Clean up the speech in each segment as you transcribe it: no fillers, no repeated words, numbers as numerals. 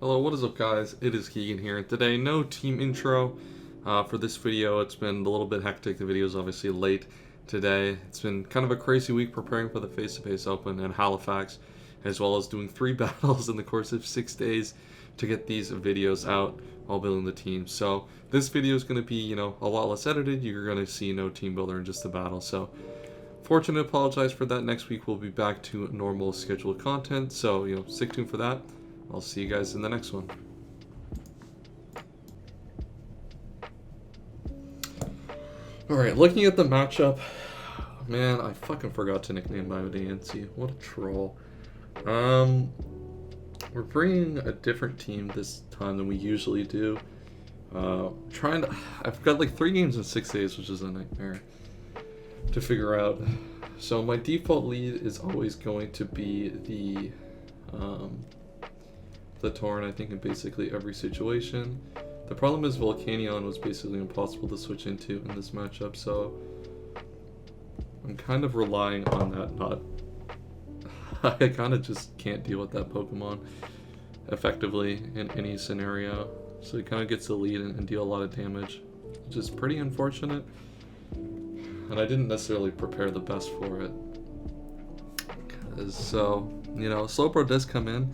Hello, what is up guys? It is Keegan here. Today, no team intro for this video. It's been a little bit hectic. The video is obviously late today. It's been kind of a crazy week preparing for the face-to-face open in Halifax, as well as doing 3 battles in the course of 6 days to get these videos out while building the team. So this video is going to be, a lot less edited. You're going to see no team builder and just the battle. So fortunate, apologize for that. Next week we'll be back to normal scheduled content. So, stay tuned for that. I'll see you guys in the next one. Alright, looking at the matchup, man, I fucking forgot to nickname my ANC. What a troll. We're bringing a different team this time than we usually do. I've got like 3 games in 6 days, which is a nightmare to figure out. So my default lead is always going to be the Torn, I think, in basically every situation. The problem is Volcanion was basically impossible to switch into in this matchup, so I'm kind of relying on that. I kind of just can't deal with that Pokemon effectively in any scenario, so he kind of gets the lead and deal a lot of damage, which is pretty unfortunate, and I didn't necessarily prepare the best for it. So, Slowbro does come in,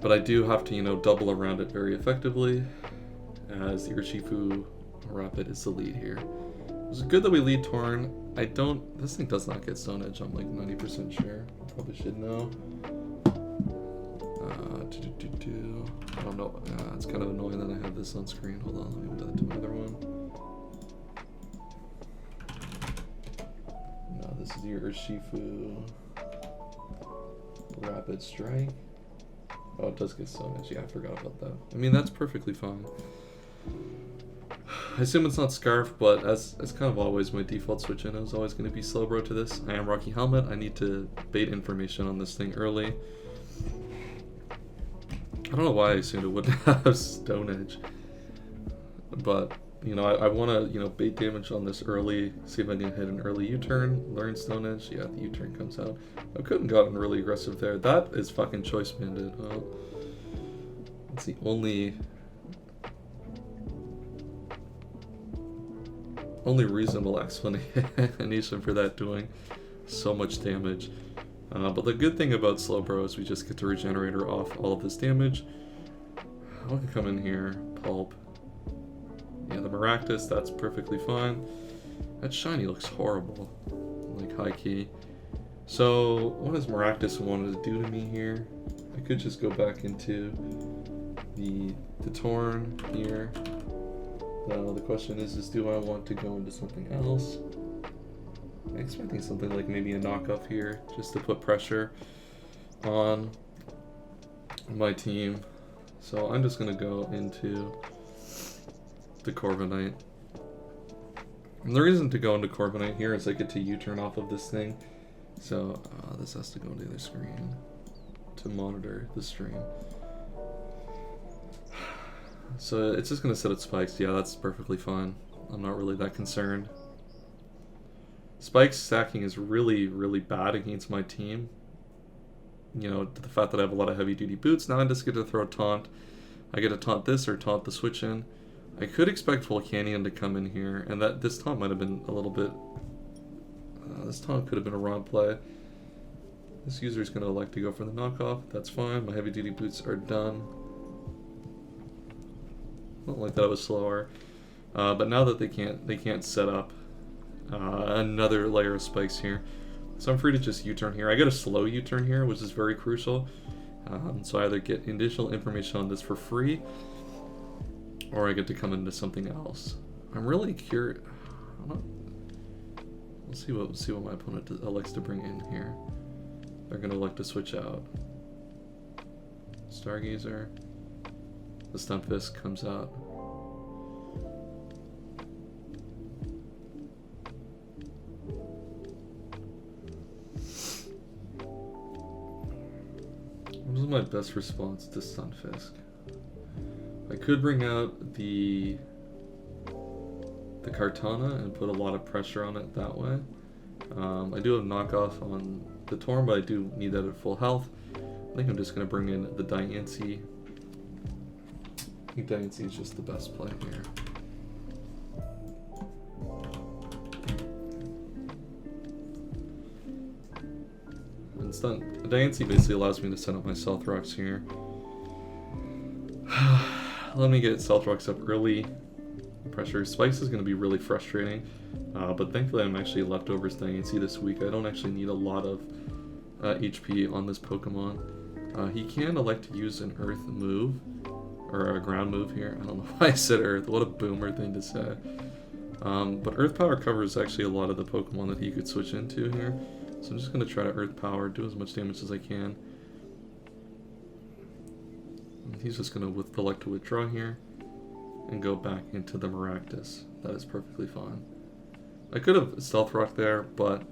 but I do have to, double around it very effectively, as the Urshifu Rapid is the lead here. It's good that we lead Torn. This thing does not get Stone Edge, I'm like 90% sure. I probably should know. I don't know. It's kind of annoying that I have this on screen. Hold on, let me move that to my other one. No, this is the Urshifu Rapid Strike. Oh, it does get Stone Edge. Yeah, I forgot about that. I mean, that's perfectly fine. I assume it's not Scarf, but as kind of always, my default switch in is always going to be Slowbro to this. I am Rocky Helmet. I need to bait information on this thing early. I don't know why I assumed it wouldn't have Stone Edge. But, I want to, bait damage on this early, see if I can hit an early U-turn, learn Stone Edge. Yeah, the U-turn comes out. I couldn't gotten really aggressive there. That is fucking Choice Banded. Oh, that's the only reasonable explanation for that doing so much damage. But the good thing about Slowbro is we just get to regenerate her off all of this damage. I can come in here, Pulp. Yeah, the Maractus, that's perfectly fine. That shiny looks horrible, like high key. So, what does Maractus wanted to do to me here? I could just go back into the Torn here. Now the question is do I want to go into something else? I'm expecting something like maybe a knockoff here, just to put pressure on my team. So I'm just gonna go into the Corviknight. And the reason to go into Corviknight here is I get to U-turn off of this thing. So this has to go on the other screen to monitor the stream. So it's just going to set its spikes. Yeah, that's perfectly fine. I'm not really that concerned. Spikes stacking is really, really bad against my team. The fact that I have a lot of heavy duty boots. Now I just get to throw a taunt. I get to taunt this or taunt the switch in. I could expect Volcanion to come in here, and that this taunt might have been a little bit... this taunt could have been a wrong play. This user is going to elect to go for the knockoff. That's fine. My heavy duty boots are done. Not like that was slower. But now that they can't set up another layer of spikes here. So I'm free to just U-turn here. I get a slow U-turn here, which is very crucial. So I either get additional information on this for free, or I get to come into something else. I'm really curious. We'll see what my opponent elects to bring in here. They're gonna elect to switch out. Stargazer. The Stunfisk comes out. What is my best response to Stunfisk? I could bring out the Kartana and put a lot of pressure on it that way. I do have knockoff on the Torn, but I do need that at full health. I think I'm just going to bring in the Diancie I think NC is just the best play here. NC basically allows me to set up my Stealth Rocks here. Let me get Stealth Rocks up early. Pressure spikes is going to be really frustrating, but thankfully I'm actually leftovers NC this week. I don't actually need a lot of HP on this Pokemon. He can elect to use an Earth move, or a ground move here. I don't know why I said Earth. What a boomer thing to say. But Earth Power covers actually a lot of the Pokemon that he could switch into here. So I'm just going to try to Earth Power, do as much damage as I can. And he's just going to elect to withdraw here and go back into the Maractus. That is perfectly fine. I could have Stealth Rock there, but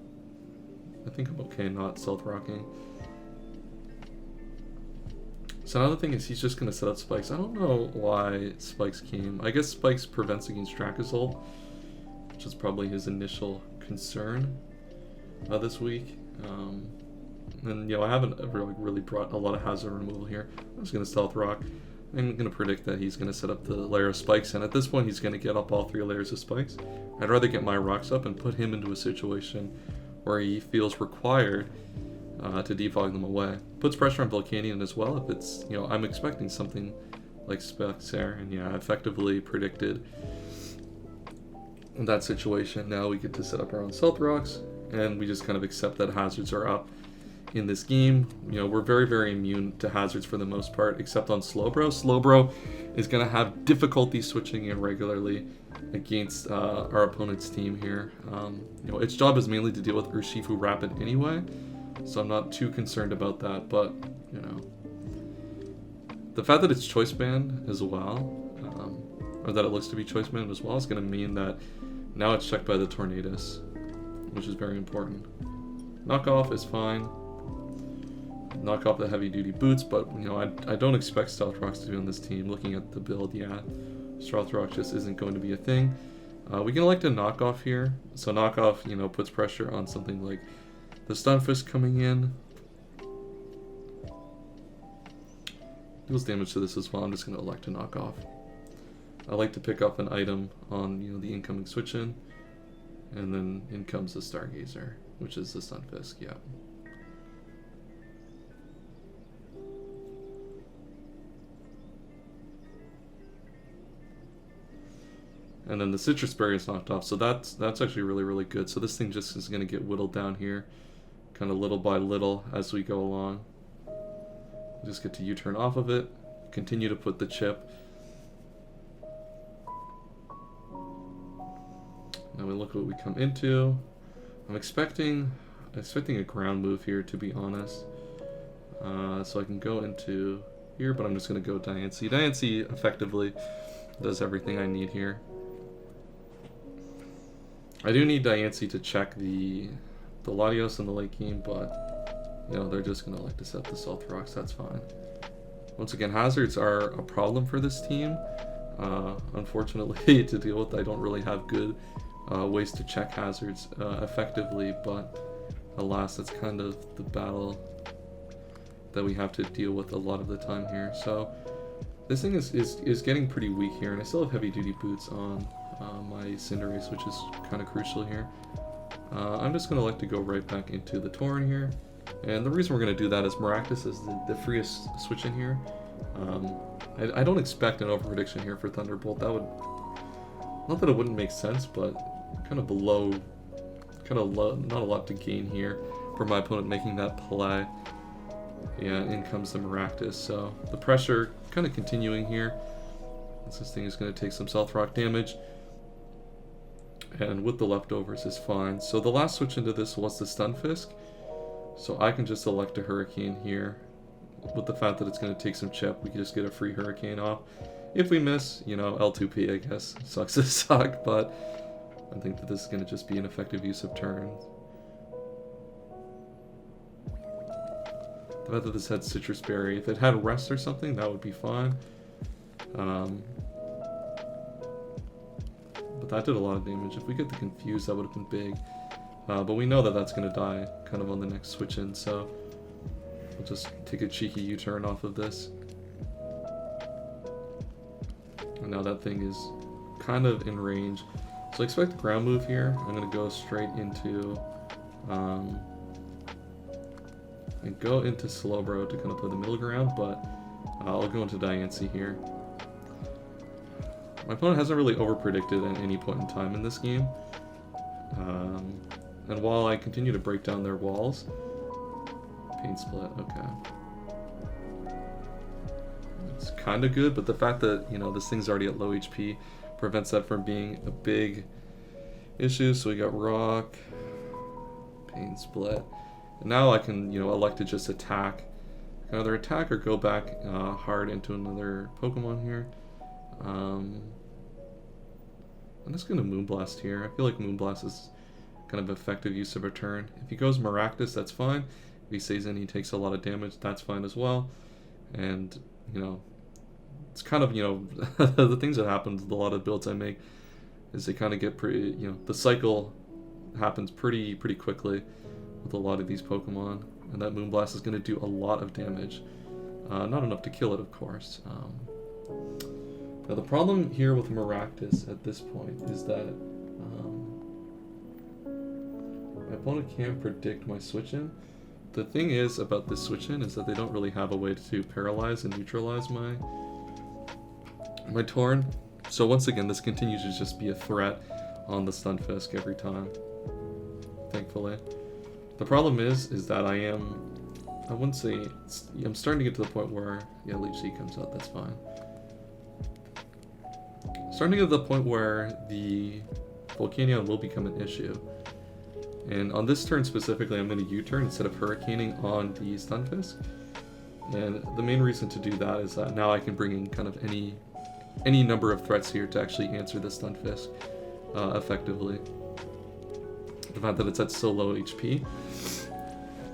I think I'm okay not Stealth Rocking. So another thing is he's just going to set up Spikes. I don't know why Spikes came. I guess Spikes prevents against Dracozolt, which is probably his initial concern this week. And you know, I haven't really brought a lot of hazard removal here. I'm just going to Stealth Rock. I'm going to predict that he's going to set up the layer of Spikes, and at this point he's going to get up all 3 layers of Spikes. I'd rather get my rocks up and put him into a situation where he feels required to defog them away. Puts pressure on Volcanion as well if it's, you know, I'm expecting something like Spikes there, and yeah, I effectively predicted that situation. Now we get to set up our own Stealth Rocks, and we just kind of accept that hazards are up in this game. You know, we're very, very immune to hazards for the most part, except on Slowbro. Slowbro is going to have difficulty switching in regularly against our opponent's team here. You know, its job is mainly to deal with Urshifu Rapid anyway, so I'm not too concerned about that, but, you know, the fact that it's Choice Band as well, or that it looks to be Choice Band as well, is going to mean that now it's checked by the Tornadus, which is very important. Knockoff is fine. Knock off the heavy duty boots, but you know, I don't expect Stealth Rocks to be on this team. Looking at the build, yeah, Stealth Rock just isn't going to be a thing. We can elect a knockoff here. So knockoff, you know, puts pressure on something like the Stunfisk coming in. Deals damage to this as well. I'm just going to elect a knockoff. I like to pick up an item on, you know, the incoming switch in, and then in comes the Stargazer, which is the Stunfisk. Yeah. And then the Citrus Berry is knocked off, so that's actually really, really good. So this thing just is going to get whittled down here, kind of little by little as we go along. Just get to U-turn off of it, continue to put the chip. Now we look at what we come into. I'm expecting a ground move here, to be honest. So I can go into here, but I'm just going to go Diancie. Diancie effectively does everything I need here. I do need Diancie to check the Latios in the late game, but you know, they're just gonna like to set the Stealth Rocks. That's fine. Once again, hazards are a problem for this team. Unfortunately, to deal with, I don't really have good ways to check hazards effectively, but alas, that's kind of the battle that we have to deal with a lot of the time here. So this thing is getting pretty weak here, and I still have heavy duty boots on my Cinderace, which is kind of crucial here. I'm just going to like to go right back into the Tauren here, and the reason we're going to do that is Maractus is the freest switch in here. I don't expect an over prediction here for Thunderbolt. That would, not that it wouldn't make sense, but kind of below, not a lot to gain here for my opponent making that play. Yeah, in comes the Maractus, so the pressure kind of continuing here. This thing is going to take some Stealth Rock damage, and with the leftovers is fine. So the last switch into this was the Stunfisk, so I can just elect a Hurricane here. With the fact that it's going to take some chip, we can just get a free Hurricane off. If we miss, you know, L2P, I guess, sucks to suck, but I think that this is going to just be an effective use of turns. The fact that this had Citrus Berry, if it had Rest or something, that would be fine. But that did a lot of damage. If we get the Confuse, that would have been big. But we know that that's going to die kind of on the next switch in, so we'll just take a cheeky U-turn off of this. And now that thing is kind of in range. So I expect a ground move here. I'm going to go straight into... and go into Slowbro to kind of play the middle ground, but I'll go into Diancie here. My opponent hasn't really over-predicted at any point in time in this game. And while I continue to break down their walls... Pain Split, okay. It's kind of good, but the fact that, you know, this thing's already at low HP prevents that from being a big issue. So we got Rock, Pain Split. And now I can, you know, elect to just attack. Either attack or go back hard into another Pokemon here. I'm just going to Moonblast here. I feel like Moonblast is kind of effective use of a turn. If he goes Maractus, that's fine. If he stays in, he takes a lot of damage, that's fine as well. And, you know, it's kind of, you know, the things that happen with a lot of builds I make is they kind of get pretty, you know, the cycle happens pretty quickly with a lot of these Pokemon. And that Moonblast is going to do a lot of damage. Not enough to kill it, of course. Now the problem here with Maractus at this point is that my opponent can't predict my switch-in. The thing is about this switch-in is that they don't really have a way to paralyze and neutralize my Torn. So once again, this continues to just be a threat on the Stunfisk every time, thankfully. The problem is that I wouldn't say, I'm starting to get to the point where, yeah, Leech Seed comes out, that's fine. Starting to get to the point where the Volcanion will become an issue. And on this turn specifically, I'm going to U-turn instead of Hurricaning on the Stunfisk. And the main reason to do that is that now I can bring in kind of any number of threats here to actually answer the Stunfisk effectively. The fact that it's at so low HP,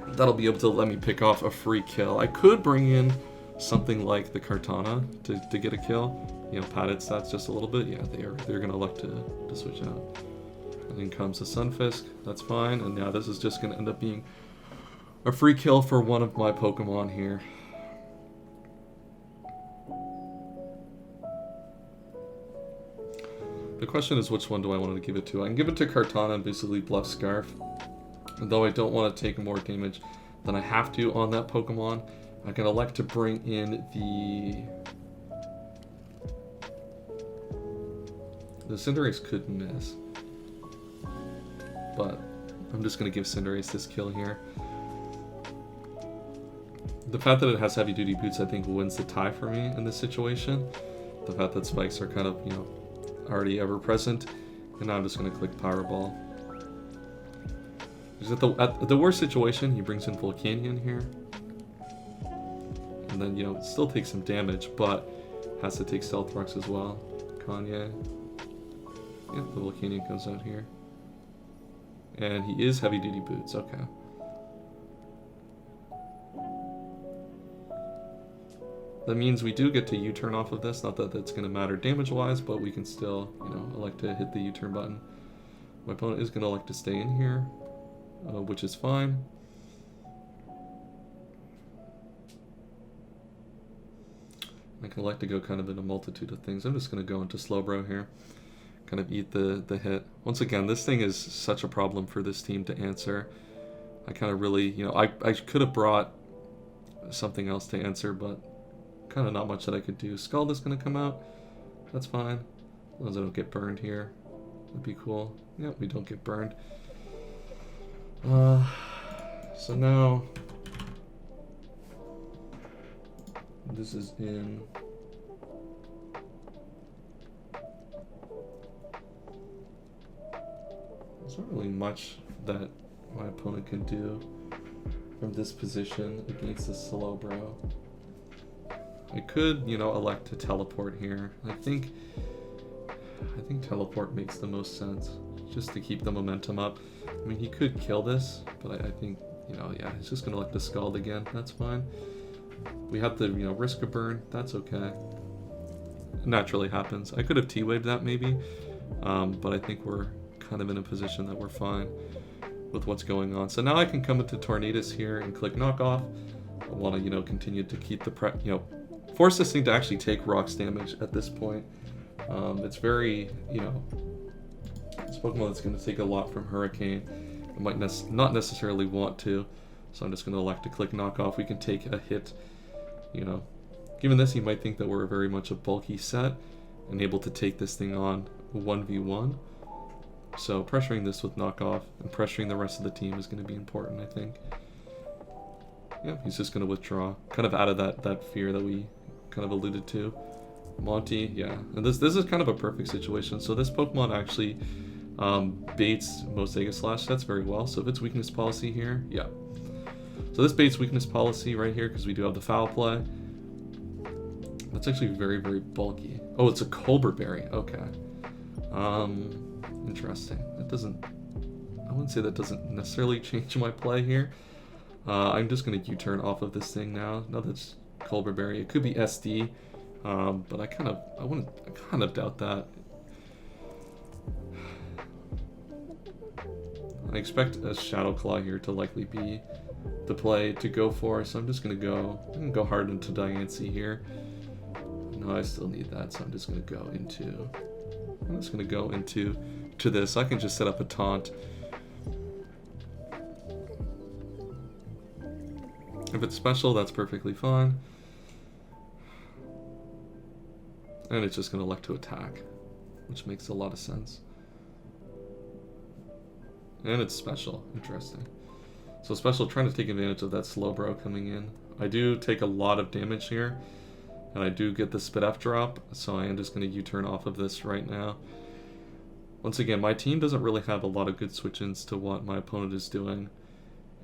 that'll be able to let me pick off a free kill. I could bring in something like the Kartana to get a kill. You know, pad its stats just a little bit. Yeah, they're gonna elect to switch out. And then comes the Stunfisk. That's fine. And now this is just gonna end up being a free kill for one of my Pokemon here. The question is, which one do I want to give it to? I can give it to Kartana and basically bluff Scarf. And though I don't want to take more damage than I have to on that Pokemon, I can elect to bring in the Cinderace could miss. But I'm just going to give Cinderace this kill here. The fact that it has heavy duty boots, I think, wins the tie for me in this situation. The fact that spikes are kind of, you know, already ever present, and now I'm just going to click Power Ball. At the worst situation, he brings in Volcanion here, and then, you know, still takes some damage, but has to take Stealth Rocks as well. Kanye. Yeah, the Volcanion comes out here, and he is heavy duty boots. Okay. That means we do get to U-turn off of this. Not that that's going to matter damage-wise, but we can still, you know, elect to hit the U-turn button. My opponent is going to elect to stay in here, which is fine. I can elect to go kind of in a multitude of things. I'm just going to go into Slowbro here, kind of eat the hit. Once again, this thing is such a problem for this team to answer. I kind of really, you know, I could have brought something else to answer, but kind of not much that I could do. Scald is going to come out. That's fine. As long as I don't get burned here. That'd be cool. Yep, we don't get burned. So now this is in there's not really much that my opponent can do from this position against this Slowbro. I could, you know, elect to teleport here. I think teleport makes the most sense, just to keep the momentum up. I mean, he could kill this, but I think, you know, yeah, he's just gonna elect to Scald again. That's fine. We have to, you know, risk a burn. That's okay. It naturally happens. I could have T-waved that maybe, but I think we're kind of in a position that we're fine with what's going on. So now I can come into Tornadus here and click Knock Off. I want to, you know, continue to keep the you know, force this thing to actually take rocks damage at this point. It's very, you know, it's a Pokemon that's going to take a lot from Hurricane. I might not necessarily want to, so I'm just going to elect to click Knock Off. We can take a hit, you know. Given this, you might think that we're very much a bulky set and able to take this thing on 1v1. So pressuring this with Knock Off and pressuring the rest of the team is going to be important, I think. Yeah, he's just going to withdraw, kind of out of that fear that we kind of alluded to. Monty, yeah, and this is kind of a perfect situation. So this Pokemon actually baits most Aegislash sets very well. So if it's weakness policy here, yeah. So this baits weakness policy right here because we do have the foul play. That's actually very, very bulky. Oh, it's a Colbur Berry. Okay. Interesting. That doesn't... I wouldn't say that doesn't necessarily change my play here. I'm just going to U-turn off of this thing now. No, that's Colbur Berry. It could be SD, but I kind of doubt that. I expect a Shadow Claw here to likely be the play to go for, so I'm just going to go hard into Diancie here. No, I still need that, so I'm just going to go into this. I can just set up a taunt. If it's special, that's perfectly fine. And it's just going to elect to attack, which makes a lot of sense. And it's special. Interesting. So special, trying to take advantage of that Slowbro coming in. I do take a lot of damage here. And I do get the Spit F drop, so I am just going to U-turn off of this right now. Once again, my team doesn't really have a lot of good switch-ins to what my opponent is doing.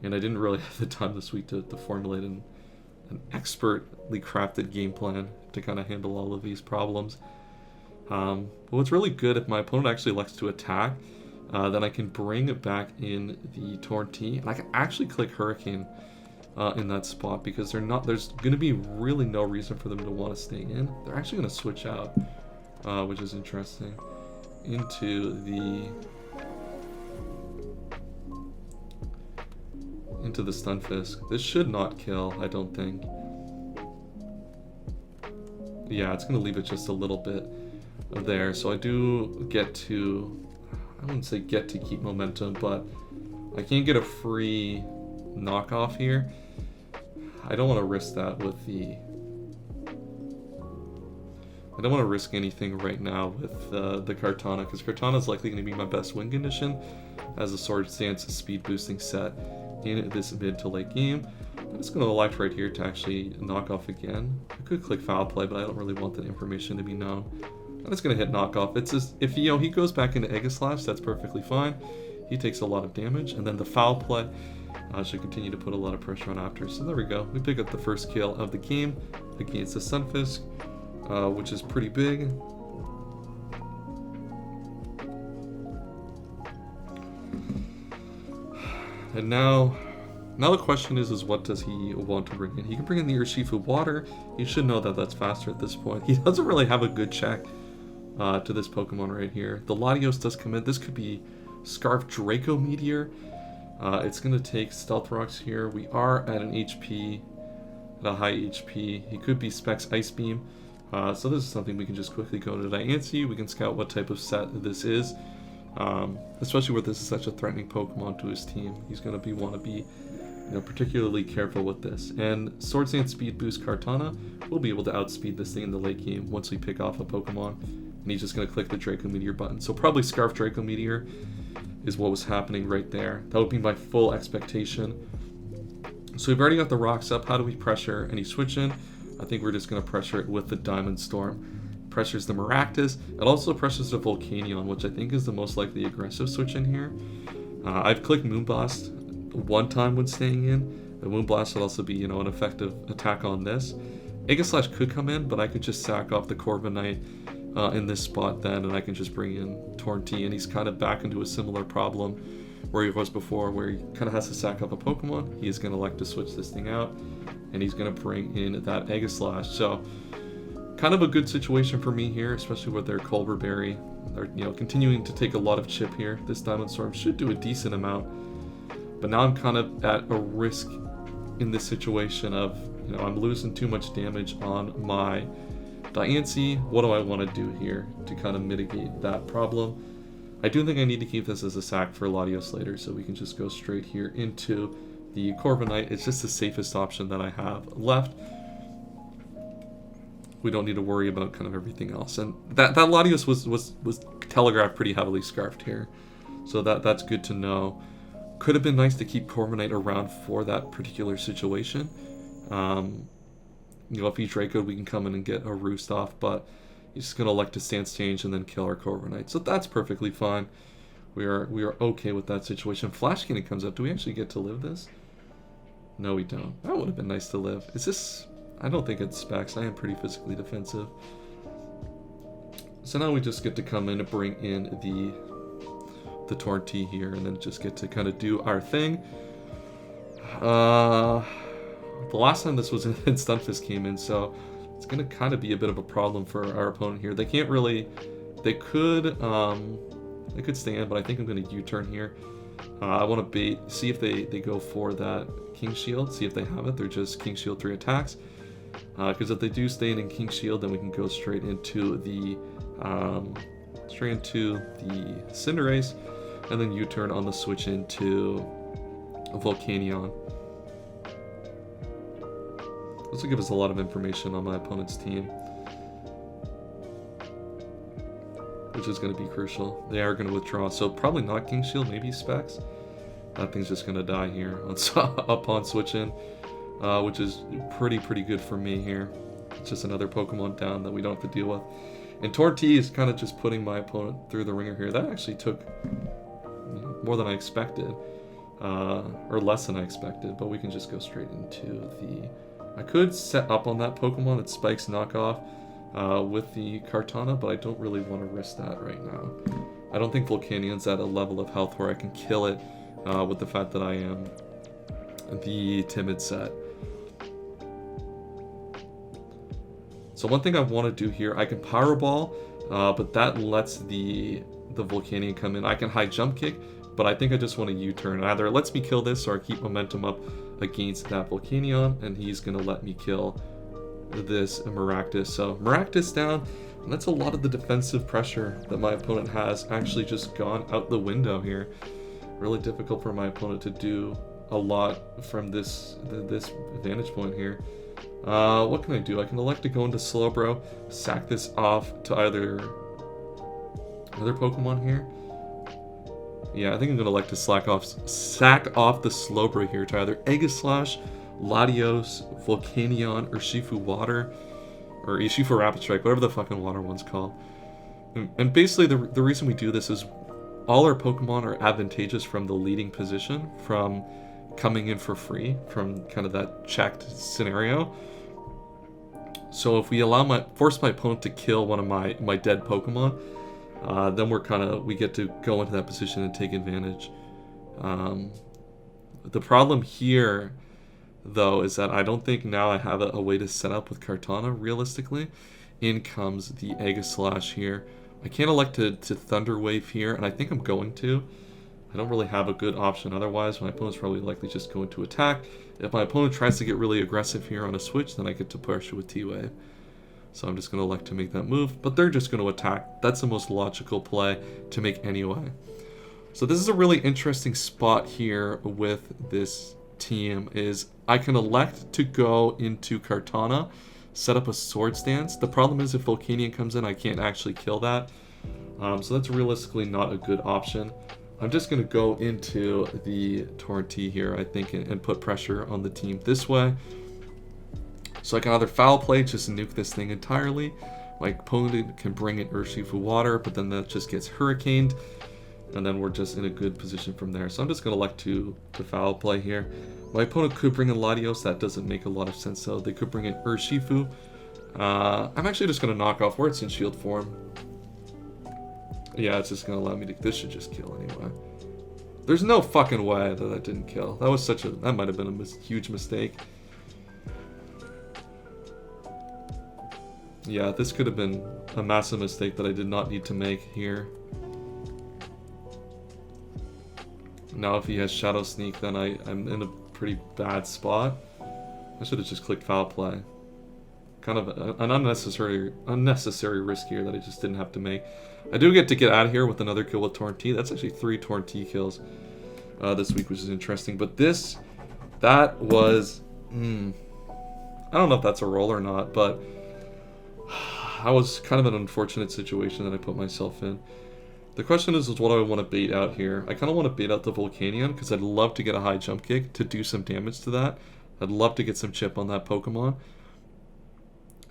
And I didn't really have the time this week to formulate an expertly crafted game plan to kind of handle all of these problems. But what's really good, if my opponent actually elects to attack, then I can bring back in the Torn-T, and I can actually click Hurricane in that spot, because there's going to be really no reason for them to want to stay in. They're actually going to switch out, which is interesting, into the Stunfisk. This should not kill, I don't think. Yeah, it's going to leave it just a little bit there, so I do get to, I wouldn't say get to keep momentum, but I can't get a free knockoff here. I don't want to risk that with the... I don't want to risk anything right now with the Kartana, because Kartana is likely going to be my best win condition as a Swords Dance speed boosting set in this mid to late game. I'm just going to elect right here to actually knock off again. I could click Foul Play, but I don't really want that information to be known. I'm just going to hit knock off. It's just, if he goes back into Aegislash, that's perfectly fine. He takes a lot of damage, and then the Foul Play should continue to put a lot of pressure on after. So there we go. We pick up the first kill of the game against the Stunfisk, which is pretty big. And now the question is what does he want to bring in? He can bring in the Urshifu Water. You should know that that's faster at this point. He doesn't really have a good check to this Pokemon right here. The Latios does come in. This could be Scarf Draco Meteor. It's going to take Stealth Rocks here. We are at an HP, at a high HP. He could be Specs Ice Beam. So this is something we can just quickly go to Diancie. We can scout what type of set this is. Especially where this is such a threatening Pokemon to his team. He's going to want to be particularly careful with this. And Swords Dance Speed Boost Kartana will be able to outspeed this thing in the late game once we pick off a Pokemon. And he's just going to click the Draco Meteor button. So probably Scarf Draco Meteor is what was happening right there. That would be my full expectation. So we've already got the rocks up. How do we pressure any switch in? I think we're just going to pressure it with the Diamond Storm. Pressures the Maractus. It also pressures the Volcanion, which I think is the most likely aggressive switch in here. I've clicked Moonblast one time when staying in. The Moonblast would also be, an effective attack on this. Aegislash could come in, but I could just sack off the Corviknight in this spot then, and I can just bring in Torn-T, and he's kind of back into a similar problem where he was before, where he kind of has to sack up a Pokemon. He is going to elect to switch this thing out, and he's going to bring in that Aegislash. So kind of a good situation for me here, especially with their Colbur Berry. They're continuing to take a lot of chip here. This Diamond Storm should do a decent amount, but now I'm kind of at a risk in this situation of I'm losing too much damage on my Diancie, what do I want to do here to kind of mitigate that problem? I do think I need to keep this as a sack for Latios later, so we can just go straight here into the Corviknight. It's just the safest option that I have left. We don't need to worry about kind of everything else. And that Latios was telegraphed pretty heavily scarfed here. So that's good to know. Could have been nice to keep Corviknight around for that particular situation. You know, if he's Draco, we can come in and get a Roost off, but he's just going to elect to stance change and then kill our Corviknight. So that's perfectly fine. We are okay with that situation. Flash Cannon comes up. Do we actually get to live this? No, we don't. That would have been nice to live. Is this... I don't think it's specs. I am pretty physically defensive. So now we just get to come in and bring in the Torn-T here, and then just get to kind of do our thing. The last time this was in, Stunfisk came in, so it's going to kind of be a bit of a problem for our opponent here. They can't really... They could stand, but I think I'm going to U-turn here. I want to bait, see if they go for that King Shield, see if they have it. They're just King Shield 3 attacks. Because if they do stay in King Shield, then we can go straight into the Cinderace, and then U-turn on the switch into Volcanion. This will give us a lot of information on my opponent's team, which is going to be crucial. They are going to withdraw, so probably not King Shield, maybe Specs. That thing's just going to die here upon switch in, which is pretty good for me here. It's just another Pokemon down that we don't have to deal with. And Torn-T is kind of just putting my opponent through the ringer here. That actually took more than I expected, or less than I expected, but we can just go straight into the... I could set up on that Pokemon that Spike's knockoff with the Kartana, but I don't really want to risk that right now. I don't think Volcanion's at a level of health where I can kill it with the fact that I am the Timid set. So one thing I want to do here, I can Power Ball, but that lets the Volcanion come in. I can high jump kick, but I think I just want to U-turn. Either it lets me kill this or I keep momentum up against that Volcanion, and he's going to let me kill this Maractus. So Maractus down, and that's a lot of the defensive pressure that my opponent has actually just gone out the window here. Really difficult for my opponent to do a lot from this vantage point here. What can I do? I can elect to go into Slowbro, sack this off to either other Pokemon here. Yeah, I think I'm going to elect to sack off the Slowbro here to either Aegislash, Latios, Volcanion, Urshifu Water, or Urshifu Rapid Strike, whatever the fucking water one's called. And basically the reason we do this is all our Pokemon are advantageous from the leading position, from coming in for free, from kind of that checked scenario. So if we force my opponent to kill one of my dead Pokemon, then we get to go into that position and take advantage. The problem here, though, is that I don't think now I have a way to set up with Kartana realistically. In comes the Aegislash here. I can't elect to Thunder Wave here, and I think I'm going to. I don't really have a good option otherwise. My opponent's probably likely just going to attack. If my opponent tries to get really aggressive here on a switch, then I get to pressure with T-Wave. So I'm just going to elect to make that move, but they're just going to attack. That's the most logical play to make anyway. So this is a really interesting spot here with this team, is I can elect to go into Kartana, set up a Sword Stance. The problem is if Volcanion comes in, I can't actually kill that. So that's realistically not a good option. I'm just going to go into the Torn-T here, I think, and put pressure on the team this way. So I can either Foul Play, just nuke this thing entirely. My opponent can bring in Urshifu Water, but then that just gets Hurricaned. And then we're just in a good position from there. So I'm just going to elect to Foul Play here. My opponent could bring in Latios. That doesn't make a lot of sense, though. They could bring in Urshifu. I'm actually just going to knock off where it's in shield form. Yeah, it's just going to allow me to... This should just kill anyway. There's no fucking way that didn't kill. That was such a... That might have been a huge mistake. Yeah, this could have been a massive mistake that I did not need to make here. Now if he has Shadow Sneak, then I'm in a pretty bad spot. I should have just clicked Foul Play. kind of an unnecessary risk here that I just didn't have to make. I do get to get out of here with another kill with Torn-T. That's actually 3 Torn-T kills this week, which is interesting. But that was, I don't know if that's a roll or not, but that was kind of an unfortunate situation that I put myself in. The question is what do I want to bait out here? I kind of want to bait out the Volcanion because I'd love to get a high jump kick to do some damage to that. I'd love to get some chip on that Pokemon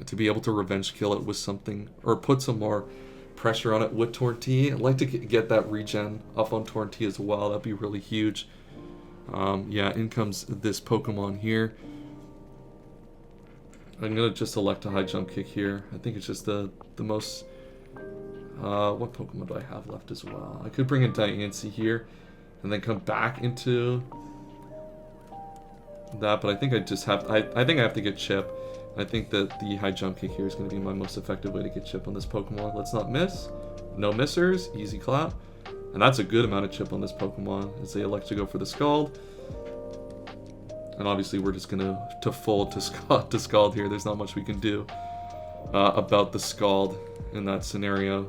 to be able to revenge kill it with something, or put some more pressure on it with Torn-T. I'd like to get that regen up on Torn-T as well. That'd be really huge. Yeah, in comes this Pokemon here. I'm gonna just elect a high jump kick here. I think it's just the most. What Pokemon do I have left as well? I could bring in Diancie here, and then come back into that. But I think I just have. I think I have to get Chip. I think that the high jump kick here is going to be my most effective way to get Chip on this Pokemon. Let's not miss. No missers. Easy clap. And that's a good amount of Chip on this Pokemon as they elect to go for the Scald. And obviously we're just going to fold to Scald here. There's not much we can do about the Scald in that scenario.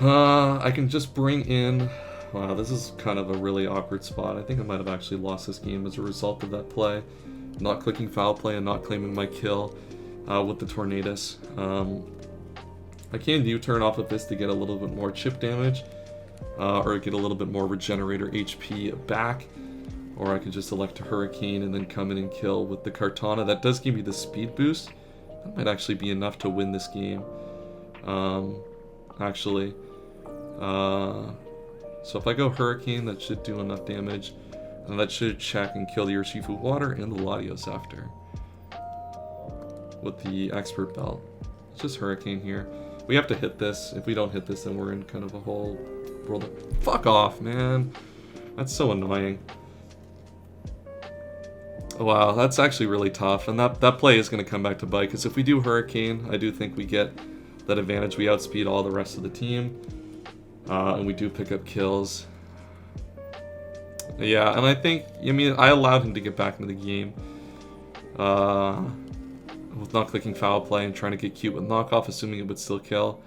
I can just bring in... Wow, this is kind of a really awkward spot. I think I might have actually lost this game as a result of that play. Not clicking foul play and not claiming my kill with the Tornadus. I can U-turn off of this to get a little bit more chip damage, or get a little bit more regenerator HP back, or I could just elect a Hurricane and then come in and kill with the Kartana. That does give me the speed boost. That might actually be enough to win this game, actually. So if I go Hurricane, that should do enough damage, and that should check and kill the Urshifu Water and the Latios after. With the Expert Belt. It's just Hurricane here. We have to hit this. If we don't hit this, then we're in kind of a whole world of... Fuck off, man! That's so annoying. Wow, that's actually really tough, and that play is going to come back to bite, because if we do Hurricane, I do think we get that advantage. We outspeed all the rest of the team. And we do pick up kills. Yeah, and I think, I mean, I allowed him to get back into the game with not clicking foul play and trying to get cute with knockoff, assuming it would still kill.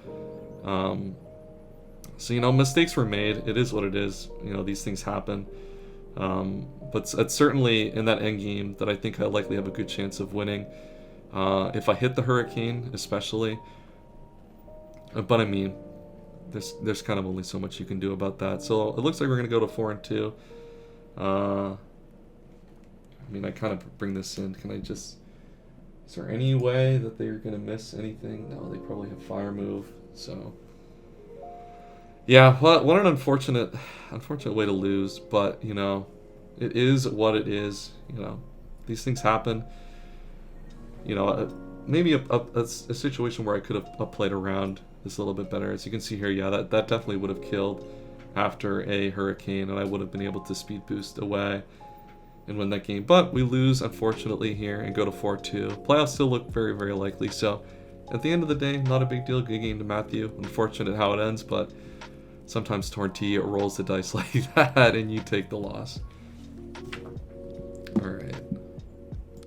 So, you know, mistakes were made. It is what it is. You know, these things happen. But it's certainly in that end game that I think I likely have a good chance of winning. If I hit the Hurricane, especially. But I mean... There's kind of only so much you can do about that. So it looks like we're going to go to 4-2. I mean, I kind of bring this in. Can I just... Is there any way that they're going to miss anything? No, they probably have Fire Move. So... Yeah, what an unfortunate way to lose. But, you know, it is what it is. You know, these things happen. You know, maybe a situation where I could have played around this a little bit better. As you can see here, yeah, that definitely would have killed after a Hurricane, and I would have been able to speed boost away and win that game. But we lose, unfortunately, here and go to 4-2. Playoffs still look very, very likely. So at the end of the day, not a big deal. Good game to Matthew. Unfortunate how it ends, but sometimes Torn-T rolls the dice like that and you take the loss.